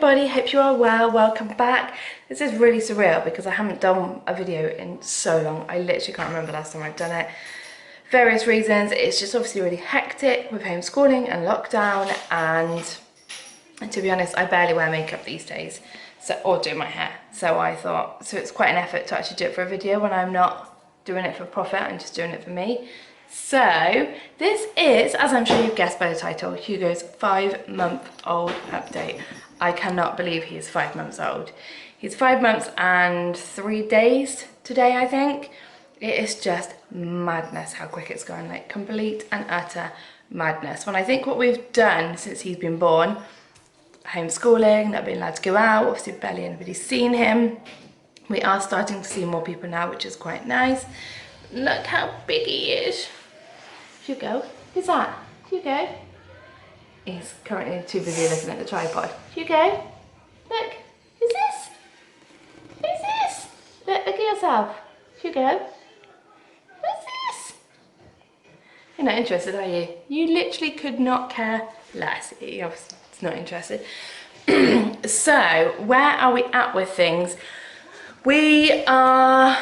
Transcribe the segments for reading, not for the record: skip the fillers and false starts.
everybody, hope you are well. Welcome back. This is really surreal because I haven't done a video in so long. I literally can't remember the last time I've done it. Various reasons. It's just obviously really hectic with homeschooling and lockdown, and to be honest, I barely wear makeup these days, or do my hair. So I thought, so it's quite an effort to actually do it for a video when I'm not doing it for profit, I'm just doing it for me. So this is, as I'm sure you've guessed by the title, Hugo's 5-month-old update. I cannot believe he is 5 months old. He's 5 months and 3 days today, I think. It is just madness how quick it's gone, like complete and utter madness. When I think what we've done since he's been born, homeschooling, not being allowed to go out, obviously barely anybody's seen him. We are starting to see more people now, which is quite nice. Look how big he is. Hugo, who's that? Hugo? He's currently too busy looking at the tripod. Hugo, look, who's this? Who's this? Look at yourself. Hugo, who's this? You're not interested, are you? You literally could not care less. He obviously is not interested. So, where are we at with things? We are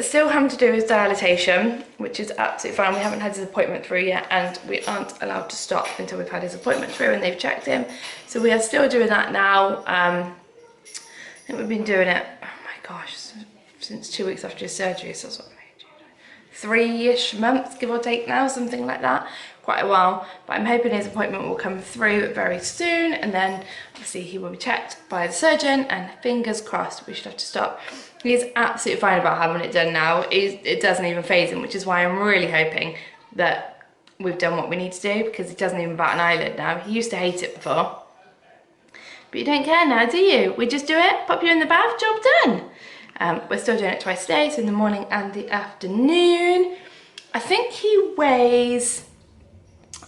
still having to do his dilatation, which is absolutely fine. We haven't had his appointment through yet, and we aren't allowed to stop until we've had his appointment through and they've checked him. So we are still doing that now. I think we've been doing it, oh my gosh, since 2 weeks after his surgery. So that's what, 3-ish months, give or take now, something like that. Quite a while, but I'm hoping his appointment will come through very soon, and then obviously he will be checked by the surgeon, and fingers crossed we should have to stop. He's absolutely fine about having it done now. It doesn't even faze him, which is why I'm really hoping that we've done what we need to do, because he doesn't even bat an eyelid now. He used to hate it before, but you don't care now, do you? We just do it, pop you in the bath, job done. We're still doing it twice a day, so in the morning and the afternoon. I think he weighs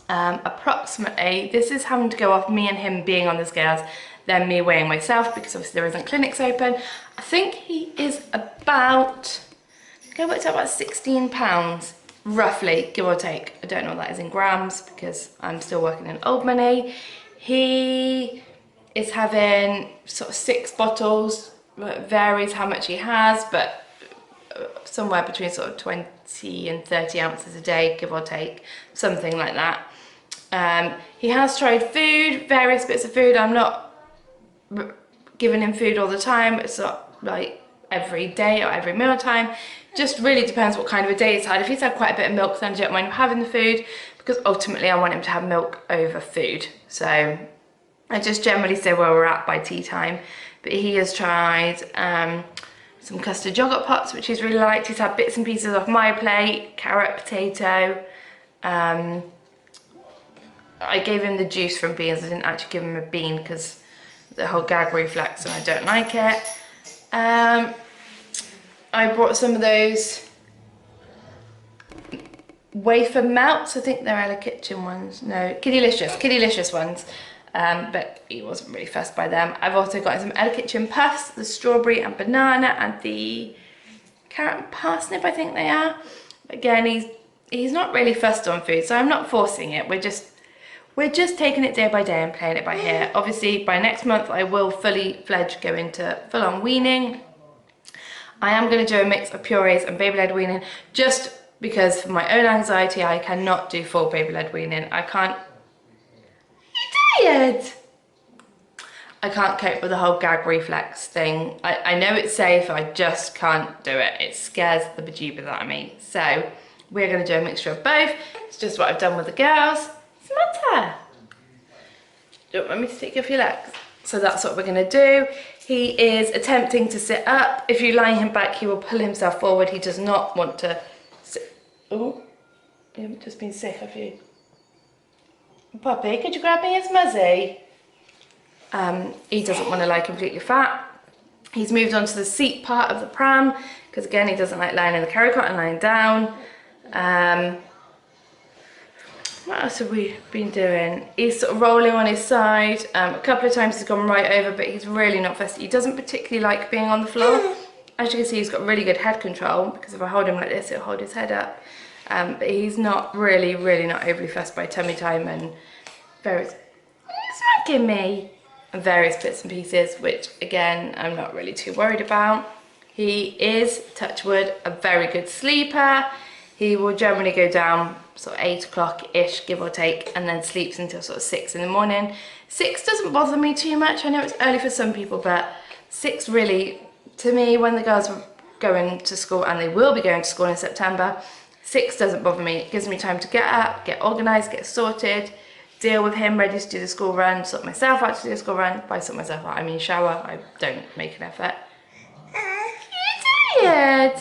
approximately, this is having to go off me and him being on the scales, then me weighing myself, because obviously there isn't clinics open. I think he is about, I think I worked out about 16 pounds, roughly, give or take. I don't know what that is in grams, because I'm still working in old money. He is having sort of 6 bottles, it varies how much he has, but somewhere between sort of 20 and 30 ounces a day, give or take, something like that. He has tried food, various bits of food. I'm not giving him food all the time. It's not like every day or every meal time. Just really depends what kind of a day he's had. If he's had quite a bit of milk, then I don't mind him having the food, because ultimately I want him to have milk over food. So I just generally say where we're at by tea time. But he has tried some custard yogurt pots, which he's really liked. He's had bits and pieces off my plate, carrot, potato. I gave him the juice from beans. I didn't actually give him a bean because the whole gag reflex and I don't like it. I brought some of those wafer melts. I think they're Ella Kitchen ones. No, Kiddylicious ones. But he wasn't really fussed by them. I've also got some Ella Kitchen puffs, the strawberry and banana and the carrot and parsnip, I think they are. Again, he's not really fussed on food, so I'm not forcing it. We're just taking it day by day and playing it by ear. Obviously, by next month, I will fully fledged go into full-on weaning. I am going to do a mix of purees and baby-led weaning, just because for my own anxiety, I cannot do full baby-led weaning. I can't. Tired. I can't cope with the whole gag reflex thing. I know it's safe, I just can't do it. It scares the bejeebers out of me. So we're going to do a mixture of both. It's just what I've done with the girls. What's the matter? Don't want me to take you off your legs. So that's what we're going to do. He is attempting to sit up. If you lie him back, he will pull himself forward. He does not want to sit. Oh, you haven't just been sick, have you? Puppy, could you grab me his muzzy? He doesn't want to lie completely fat. He's moved on to the seat part of the pram, because again, he doesn't like lying in the carry cot and lying down. What else have we been doing? He's sort of rolling on his side. A couple of times he's gone right over, but he's really not fussy. He doesn't particularly like being on the floor. As you can see, he's got really good head control, because if I hold him like this, he'll hold his head up. But he's not really not overly fussed by tummy time and very... Smacking me. and various bits and pieces, which again, I'm not really too worried about. He is, touch wood, a very good sleeper. He will generally go down sort of 8 o'clock-ish, give or take, and then sleeps until sort of 6 in the morning. 6 doesn't bother me too much. I know it's early for some people, but 6 really, to me, when the girls were going to school, and they will be going to school in September, 6 doesn't bother me. It gives me time to get up, get organised, get sorted, deal with him, ready to do the school run, sort myself out to do the school run. By sort myself out, I mean shower. I don't make an effort. You're tired.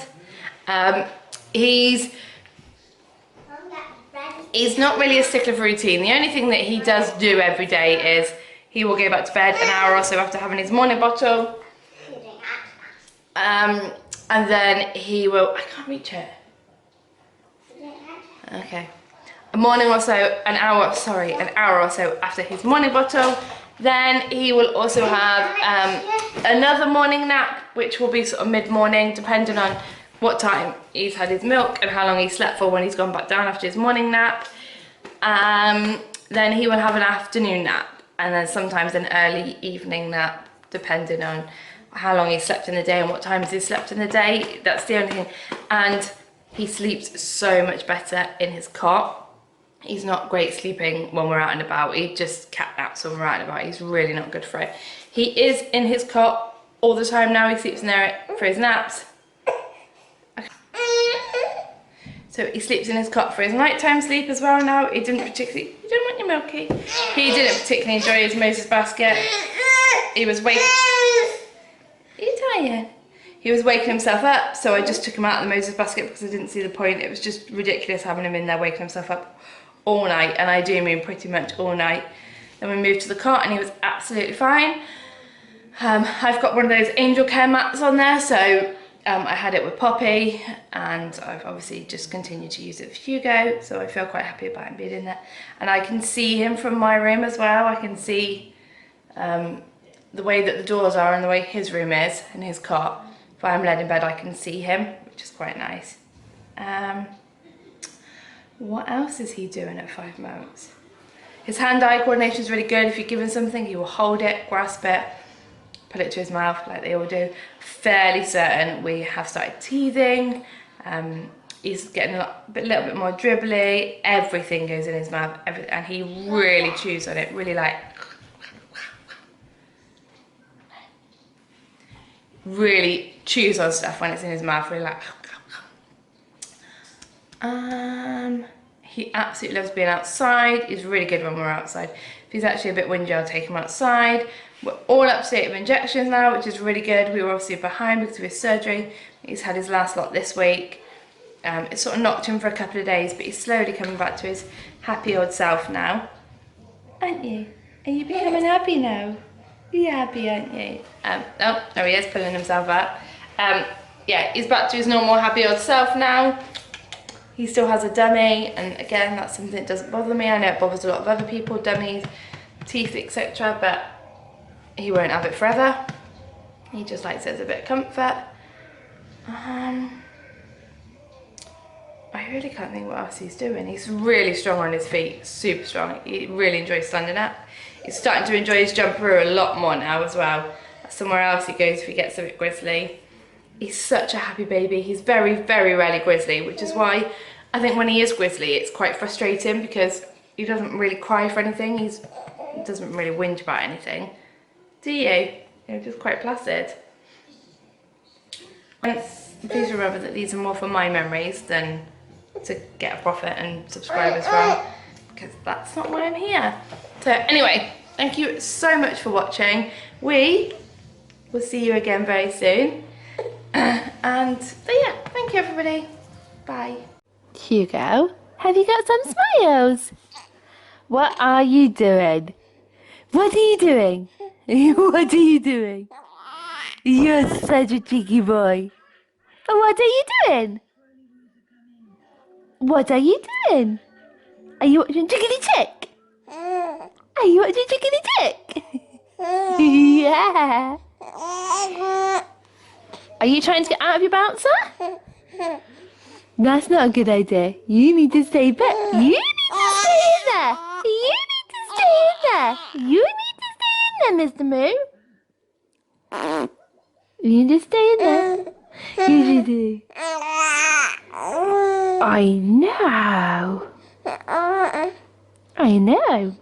He's not really a stickler for routine. The only thing that he does do every day is he will go back to bed an hour or so after having his morning bottle. And then he will, I can't reach it. Okay. An hour or so after his morning bottle. Then he will also have another morning nap, which will be sort of mid-morning, depending on what time he's had his milk and how long he slept for when he's gone back down after his morning nap. Then he will have an afternoon nap, and then sometimes an early evening nap, depending on how long he slept in the day and what times he slept in the day. That's the only thing. And he sleeps so much better in his cot. He's not great sleeping when we're out and about. He just cat naps when we're out and about. He's really not good for it. He is in his cot all the time now. He sleeps in there for his naps. So he sleeps in his cot for his nighttime sleep as well now. He didn't particularly, you don't want your milky? He didn't particularly enjoy his Moses basket. He was waking, are you tired? He was waking himself up, so I just took him out of the Moses basket because I didn't see the point. It was just ridiculous having him in there waking himself up all night, and I do mean pretty much all night. Then we moved to the cot and he was absolutely fine. I've got one of those angel care mats on there, so I had it with Poppy, and I've obviously just continued to use it for Hugo, so I feel quite happy about him being in there. And I can see him from my room as well. I can see the way that the doors are and the way his room is and his cot. If I'm laid in bed, I can see him, which is quite nice. What else is he doing at 5 months? His hand-eye coordination is really good. If you give him something, he will hold it, grasp it, put it to his mouth like they all do. Fairly certain we have started teething. He's getting a little bit more dribbly. Everything goes in his mouth, and he really chews on it, really like, really chews on stuff when it's in his mouth, really like. He absolutely loves being outside. He's really good when we're outside. If he's actually a bit whingy, I'll take him outside. We're all up to date with injections now, which is really good. We were obviously behind because of his surgery. He's had his last lot this week. It sort of knocked him for a couple of days, but he's slowly coming back to his happy old self now. Aren't you? Are you becoming happy now? You're happy, aren't you? Oh, there he is, pulling himself up. Yeah, he's back to his normal happy old self now. He still has a dummy, and again, that's something that doesn't bother me. I know it bothers a lot of other people, dummies, teeth, etc., but he won't have it forever. He just likes it as a bit of comfort. I really can't think what else he's doing. He's really strong on his feet, super strong. He really enjoys standing up. He's starting to enjoy his jumperoo a lot more now as well. Somewhere else he goes if he gets a bit grizzly. He's such a happy baby. He's very, very rarely grizzly, which is why I think when he is grizzly, it's quite frustrating because he doesn't really cry for anything. He doesn't really whinge about anything. Do you? You're just quite placid. Please remember that these are more for my memories than to get a profit and subscribers from, because that's not why I'm here. So anyway, thank you so much for watching. We will see you again very soon. So yeah, thank you everybody. Bye. Hugo, have you got some smiles? What are you doing? What are you doing? What are you doing? You're such a cheeky boy. What are you doing? What are you doing? Are you watching Chickadee Chick? Are you watching Chickadee Chick? Yeah. Are you trying to get out of your bouncer? That's not a good idea. You need to stay back. You need to stay in there. You need to stay in there. You need to stay in in there, Mr. Moo. You just stay in there. You just do. I know. I know.